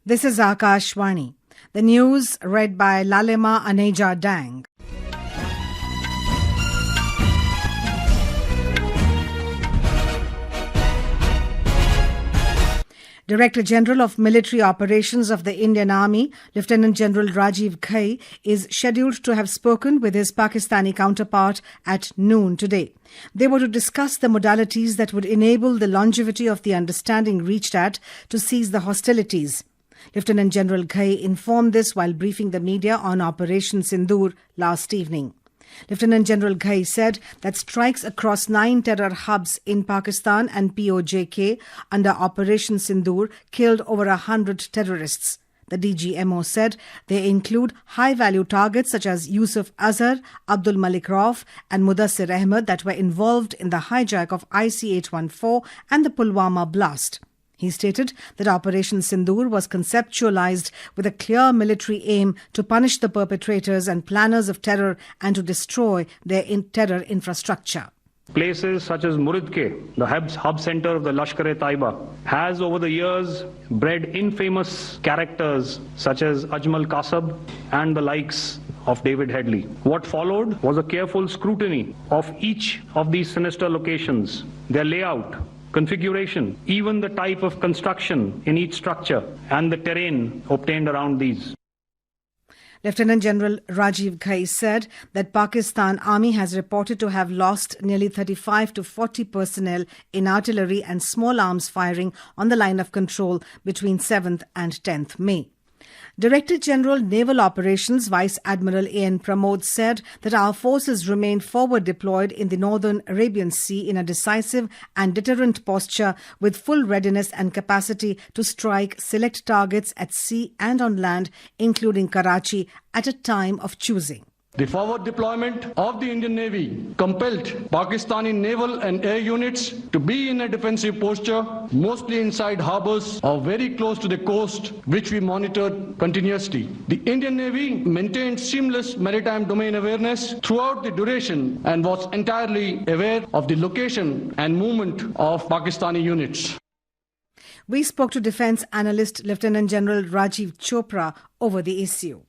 This is Akashvani. The news read by Lalema Aneja Dang. Director General of Military Operations of the Indian Army, Lieutenant General Rajiv Ghai, is scheduled to have spoken with his Pakistani counterpart at noon today. They were to discuss the modalities that would enable the longevity of the understanding reached at to cease the hostilities. Lieutenant General Ghai informed this while briefing the media on Operation Sindoor last evening. Lieutenant General Ghai said that strikes across 9 terror hubs in Pakistan and POJK under Operation Sindoor killed over 100 terrorists. The DGMO said they include high-value targets such as Yusuf Azhar, Abdul Malik Rauf and Mudassir Ahmed that were involved in the hijack of IC-814 and the Pulwama blast. He stated that Operation Sindoor was conceptualized with a clear military aim to punish the perpetrators and planners of terror and to destroy their terror infrastructure. Places such as Muridke, the hub center of the Lashkar-e-Taiba, has over the years bred infamous characters such as Ajmal Kasab and the likes of David Headley. What followed was a careful scrutiny of each of these sinister locations, their layout, configuration, even the type of construction in each structure and the terrain obtained around these. Lieutenant General Rajiv Ghai said that Pakistan Army has reported to have lost nearly 35 to 40 personnel in artillery and small arms firing on the line of control between 7th and 10th May. Director General Naval Operations Vice Admiral A.N. Pramod said that our forces remain forward deployed in the Northern Arabian Sea in a decisive and deterrent posture with full readiness and capacity to strike select targets at sea and on land, including Karachi, at a time of choosing. The forward deployment of the Indian Navy compelled Pakistani naval and air units to be in a defensive posture, mostly inside harbours or very close to the coast, which we monitored continuously. The Indian Navy maintained seamless maritime domain awareness throughout the duration and was entirely aware of the location and movement of Pakistani units. We spoke to Defence Analyst Lieutenant General Rajiv Chopra over the issue.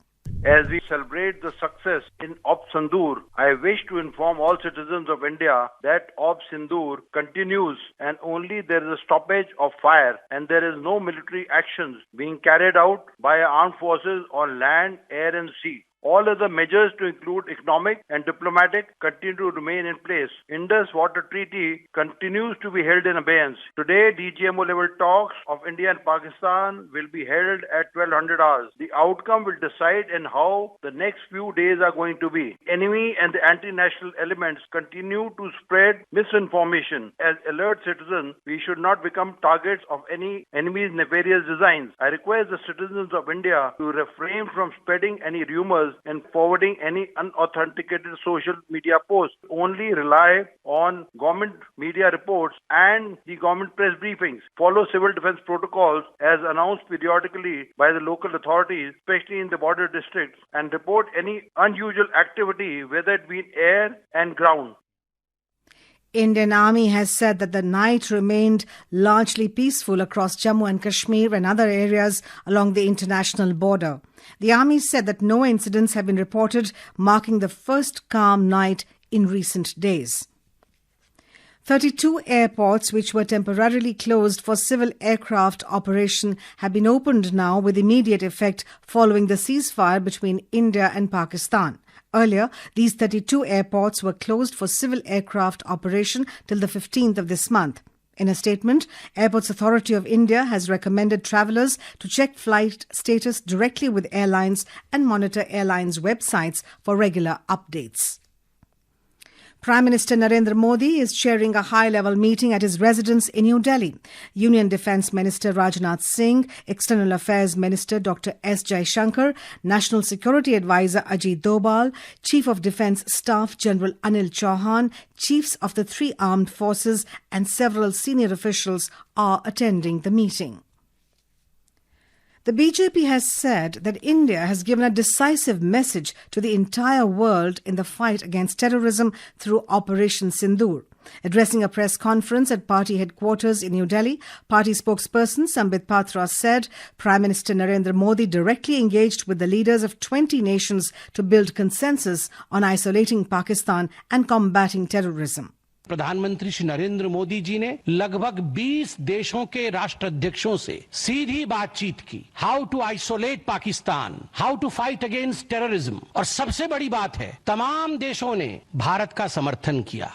As we celebrate the success in Operation Sindoor, I wish to inform all citizens of India that Operation Sindoor continues and only there is a stoppage of fire and there is no military actions being carried out by armed forces on land, air and sea. All other measures to include economic and diplomatic continue to remain in place. Indus Water Treaty continues to be held in abeyance. Today, DGMO level talks of India and Pakistan will be held at 1200 hours. The outcome will decide in how the next few days are going to be. Enemy and the anti-national elements continue to spread misinformation. As alert citizens, we should not become targets of any enemy's nefarious designs. I request the citizens of India to refrain from spreading any rumors and forwarding any unauthenticated social media posts. Only rely on government media reports and the government press briefings. Follow civil defense protocols as announced periodically by the local authorities, especially in the border districts, and report any unusual activity, whether it be in air and ground. Indian Army has said that the night remained largely peaceful across Jammu and Kashmir and other areas along the international border. The Army said that no incidents have been reported, marking the first calm night in recent days. 32 airports which were temporarily closed for civil aircraft operation have been opened now with immediate effect following the ceasefire between India and Pakistan. Earlier, these 32 airports were closed for civil aircraft operation till the 15th of this month. In a statement, Airports Authority of India has recommended travellers to check flight status directly with airlines and monitor airlines' websites for regular updates. Prime Minister Narendra Modi is chairing a high-level meeting at his residence in New Delhi. Union Defence Minister Rajnath Singh, External Affairs Minister Dr. S. Jaishankar, National Security Advisor Ajit Doval, Chief of Defence Staff General Anil Chauhan, chiefs of the 3 armed forces and several senior officials are attending the meeting. The BJP has said that India has given a decisive message to the entire world in the fight against terrorism through Operation Sindoor. Addressing a press conference at party headquarters in New Delhi, party spokesperson Sambit Patra said Prime Minister Narendra Modi directly engaged with the leaders of 20 nations to build consensus on isolating Pakistan and combating terrorism. प्रधानमंत्री श्री नरेंद्र मोदी जी ने लगभग 20 देशों के राष्ट्राध्यक्षों से सीधी बातचीत की। How to isolate Pakistan, how to fight against terrorism, और सबसे बड़ी बात है तमाम देशों ने भारत का समर्थन किया।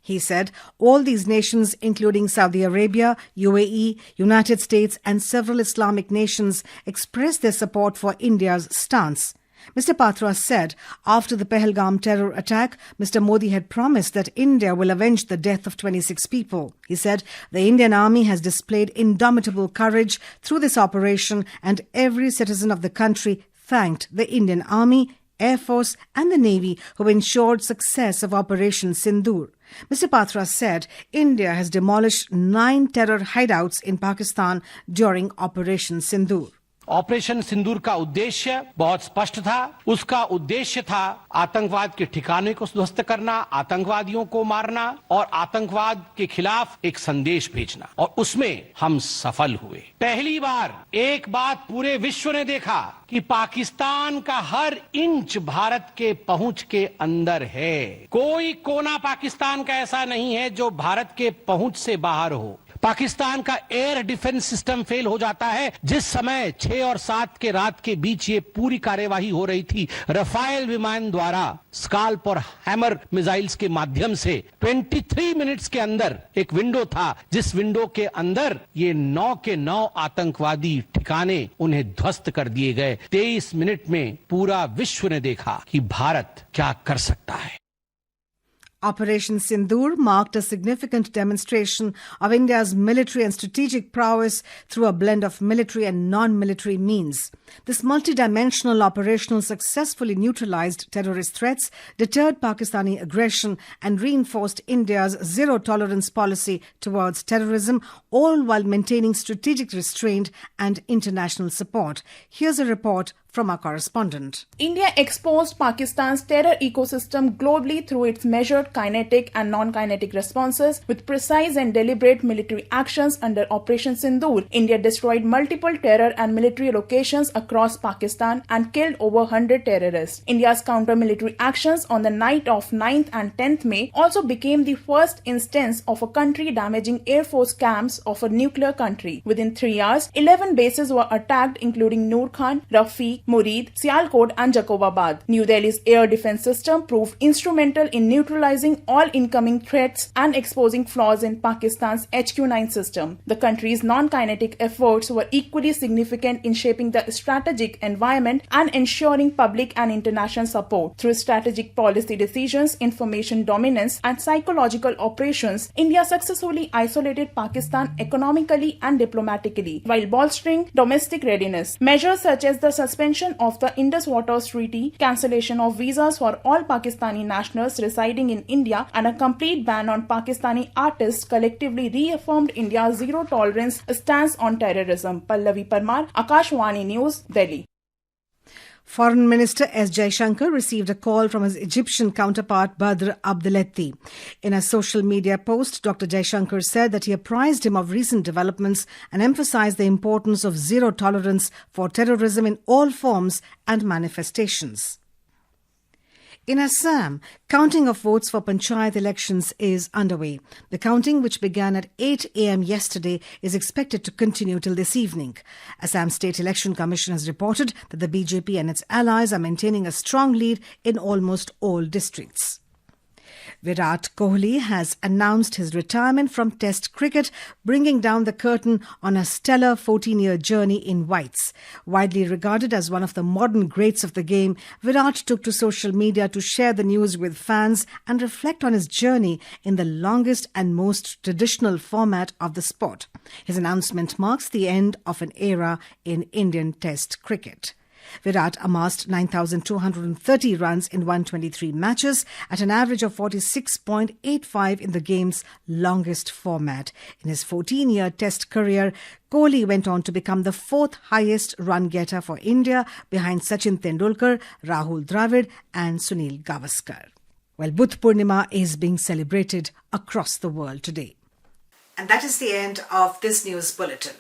He said all these nations, including Saudi Arabia, UAE, United States and several Islamic nations, expressed their support for India's stance. Mr. Patra said after the Pahalgam terror attack, Mr. Modi had promised that India will avenge the death of 26 people. He said the Indian Army has displayed indomitable courage through this operation and every citizen of the country thanked the Indian Army, Air Force and the Navy who ensured success of Operation Sindoor. Mr. Patra said India has demolished 9 terror hideouts in Pakistan during Operation Sindoor. Operation Sindoor का उद्देश्य बहुत स्पष्ट था। उसका उद्देश्य था आतंकवाद के ठिकाने को ध्वस्त करना, आतंकवादियों को मारना और आतंकवाद के खिलाफ एक संदेश भेजना, और उसमें हम सफल हुए। पहली बार एक बात पूरे विश्व ने देखा कि पाकिस्तान का हर इंच भारत के पहुंच के अंदर है। कोई कोना पाकिस्तान का ऐसा नहीं है जो भारत के पहुंच से बाहर हो। पाकिस्तान का एयर डिफेंस सिस्टम फेल हो जाता है। जिस समय 6 और 7 के रात के बीच ये पूरी कार्यवाही हो रही थी, रफाल विमान द्वारा स्काल्प और हैमर मिसाइल्स के माध्यम से 23 मिनट्स के अंदर एक विंडो था, जिस विंडो के अंदर ये 9 के 9 आतंकवादी ठिकाने उन्हें ध्वस्त कर दिए गए। 23 मिनट में पूरा विश्व ने देखा कि भारत क्या कर सकता है। Operation Sindoor marked a significant demonstration of India's military and strategic prowess through a blend of military and non-military means. This multidimensional operation successfully neutralized terrorist threats, deterred Pakistani aggression and reinforced India's zero-tolerance policy towards terrorism, all while maintaining strategic restraint and international support. Here's a report from our correspondent. India exposed Pakistan's terror ecosystem globally through its measured kinetic and non-kinetic responses with precise and deliberate military actions under Operation Sindoor. India destroyed multiple terror and military locations across Pakistan and killed over 100 terrorists. India's counter-military actions on the night of 9th and 10th May also became the first instance of a country damaging Air Force camps of a nuclear country. Within 3 hours, 11 bases were attacked, including Noor Khan, Rafiq, Murid, Sialkot and Jacobabad. New Delhi's air defense system proved instrumental in neutralizing all incoming threats and exposing flaws in Pakistan's HQ-9 system. The country's non-kinetic efforts were equally significant in shaping the strategic environment and ensuring public and international support. Through strategic policy decisions, information dominance and psychological operations, India successfully isolated Pakistan economically and diplomatically while bolstering domestic readiness. Measures such as the suspension of the Indus Waters Treaty, cancellation of visas for all Pakistani nationals residing in India, and a complete ban on Pakistani artists collectively reaffirmed India's zero-tolerance stance on terrorism. Pallavi Parmar, Akashwani News, Delhi. Foreign Minister S. Jaishankar received a call from his Egyptian counterpart Badr Abdeletti. In a social media post, Dr. Jaishankar said that he apprised him of recent developments and emphasized the importance of zero tolerance for terrorism in all forms and manifestations. In Assam, counting of votes for Panchayat elections is underway. The counting, which began at 8 a.m. yesterday, is expected to continue till this evening. Assam State Election Commission has reported that the BJP and its allies are maintaining a strong lead in almost all districts. Virat Kohli has announced his retirement from Test cricket, bringing down the curtain on a stellar 14-year journey in whites. Widely regarded as one of the modern greats of the game, Virat took to social media to share the news with fans and reflect on his journey in the longest and most traditional format of the sport. His announcement marks the end of an era in Indian Test cricket. Virat amassed 9,230 runs in 123 matches at an average of 46.85 in the game's longest format. In his 14-year Test career, Kohli went on to become the 4th highest run getter for India behind Sachin Tendulkar, Rahul Dravid and Sunil Gavaskar. Well, Buddha Purnima is being celebrated across the world today. And that is the end of this news bulletin.